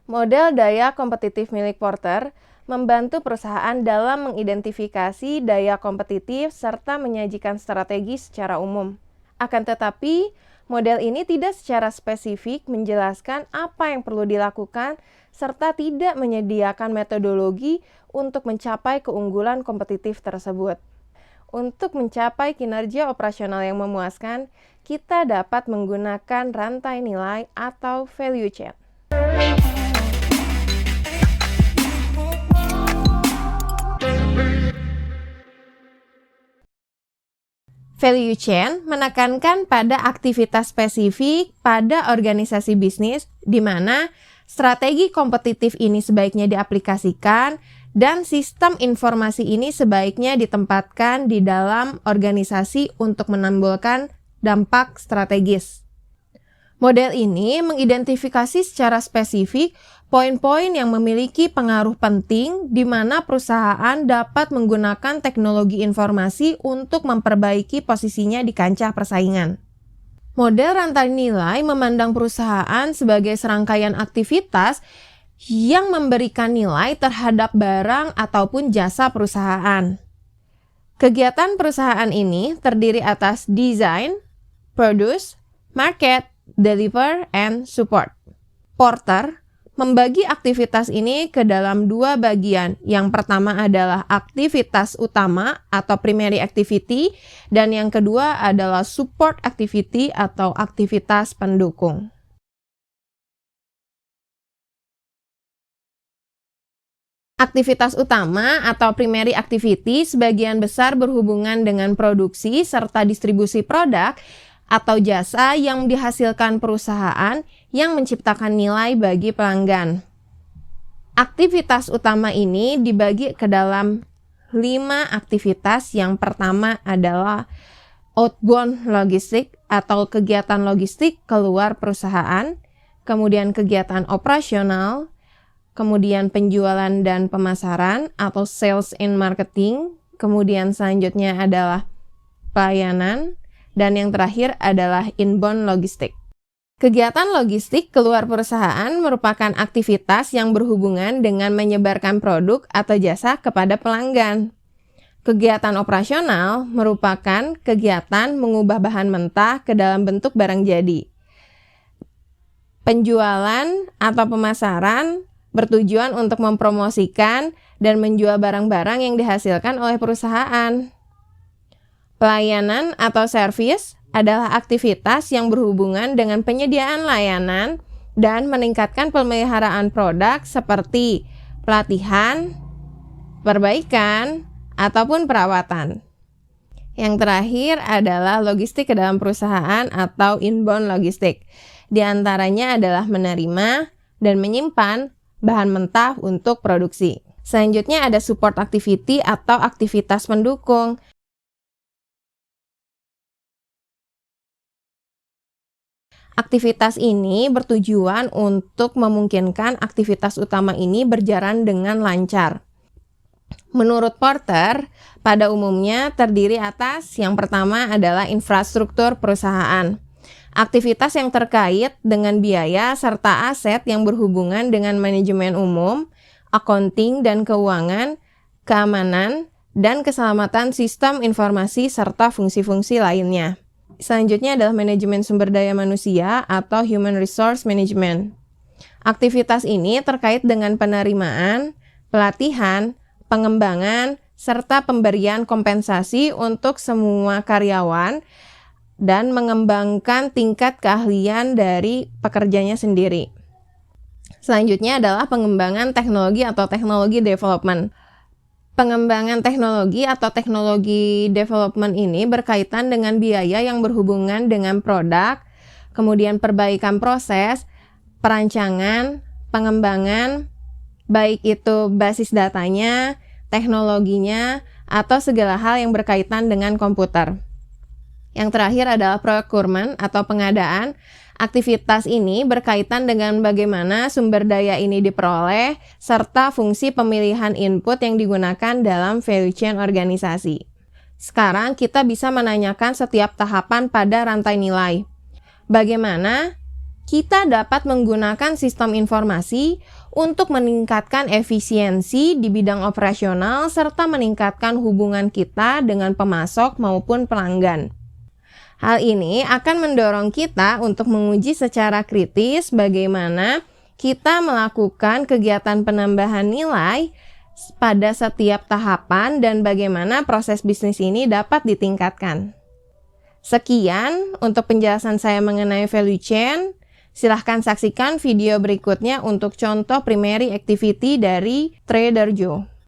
Model daya kompetitif milik Porter membantu perusahaan dalam mengidentifikasi daya kompetitif serta menyajikan strategi secara umum. Akan tetapi, model ini tidak secara spesifik menjelaskan apa yang perlu dilakukan serta tidak menyediakan metodologi untuk mencapai keunggulan kompetitif tersebut. Untuk mencapai kinerja operasional yang memuaskan, kita dapat menggunakan rantai nilai atau value chain. Value chain menekankan pada aktivitas spesifik pada organisasi bisnis di mana strategi kompetitif ini sebaiknya diaplikasikan dan sistem informasi ini sebaiknya ditempatkan di dalam organisasi untuk menimbulkan dampak strategis. Model ini mengidentifikasi secara spesifik poin-poin yang memiliki pengaruh penting di mana perusahaan dapat menggunakan teknologi informasi untuk memperbaiki posisinya di kancah persaingan. Model rantai nilai memandang perusahaan sebagai serangkaian aktivitas yang memberikan nilai terhadap barang ataupun jasa perusahaan. Kegiatan perusahaan ini terdiri atas design, produce, market, deliver, and support. Porter membagi aktivitas ini ke dalam dua bagian. Yang pertama adalah aktivitas utama atau primary activity, dan yang kedua adalah support activity atau aktivitas pendukung. Aktivitas utama atau primary activity sebagian besar berhubungan dengan produksi serta distribusi produk atau jasa yang dihasilkan perusahaan yang menciptakan nilai bagi pelanggan. Aktivitas utama ini dibagi ke dalam 5 aktivitas. Yang pertama adalah outbound logistik atau kegiatan logistik keluar perusahaan, kemudian kegiatan operasional, kemudian penjualan dan pemasaran atau sales and marketing, kemudian selanjutnya adalah pelayanan, dan yang terakhir adalah inbound logistik. Kegiatan logistik keluar perusahaan merupakan aktivitas yang berhubungan dengan menyebarkan produk atau jasa kepada pelanggan. Kegiatan operasional merupakan kegiatan mengubah bahan mentah ke dalam bentuk barang jadi. Penjualan atau pemasaran bertujuan untuk mempromosikan dan menjual barang-barang yang dihasilkan oleh perusahaan. Pelayanan atau servis adalah aktivitas yang berhubungan dengan penyediaan layanan dan meningkatkan pemeliharaan produk seperti pelatihan, perbaikan, ataupun perawatan. Yang terakhir adalah logistik ke dalam perusahaan atau inbound logistik. Di antaranya adalah menerima dan menyimpan bahan mentah untuk produksi. Selanjutnya ada support activity atau aktivitas pendukung. Aktivitas ini bertujuan untuk memungkinkan aktivitas utama ini berjalan dengan lancar. Menurut Porter, pada umumnya terdiri atas yang pertama adalah infrastruktur perusahaan. Aktivitas yang terkait dengan biaya serta aset yang berhubungan dengan manajemen umum, accounting dan keuangan, keamanan, dan keselamatan sistem informasi serta fungsi-fungsi lainnya. Selanjutnya adalah manajemen sumber daya manusia atau human resource management. Aktivitas ini terkait dengan penerimaan, pelatihan, pengembangan, serta pemberian kompensasi untuk semua karyawan dan mengembangkan tingkat keahlian dari pekerjanya sendiri. Selanjutnya adalah pengembangan teknologi atau teknologi development. Pengembangan teknologi atau teknologi development ini berkaitan dengan biaya yang berhubungan dengan produk, kemudian perbaikan proses, perancangan, pengembangan, baik itu basis datanya, teknologinya, atau segala hal yang berkaitan dengan komputer. Yang terakhir adalah procurement atau pengadaan. Aktivitas ini berkaitan dengan bagaimana sumber daya ini diperoleh, serta fungsi pemilihan input yang digunakan dalam value chain organisasi. Sekarang kita bisa menanyakan setiap tahapan pada rantai nilai. Bagaimana kita dapat menggunakan sistem informasi untuk meningkatkan efisiensi di bidang operasional serta meningkatkan hubungan kita dengan pemasok maupun pelanggan. Hal ini akan mendorong kita untuk menguji secara kritis bagaimana kita melakukan kegiatan penambahan nilai pada setiap tahapan dan bagaimana proses bisnis ini dapat ditingkatkan. Sekian untuk penjelasan saya mengenai value chain. Silahkan saksikan video berikutnya untuk contoh primary activity dari Trader Joe.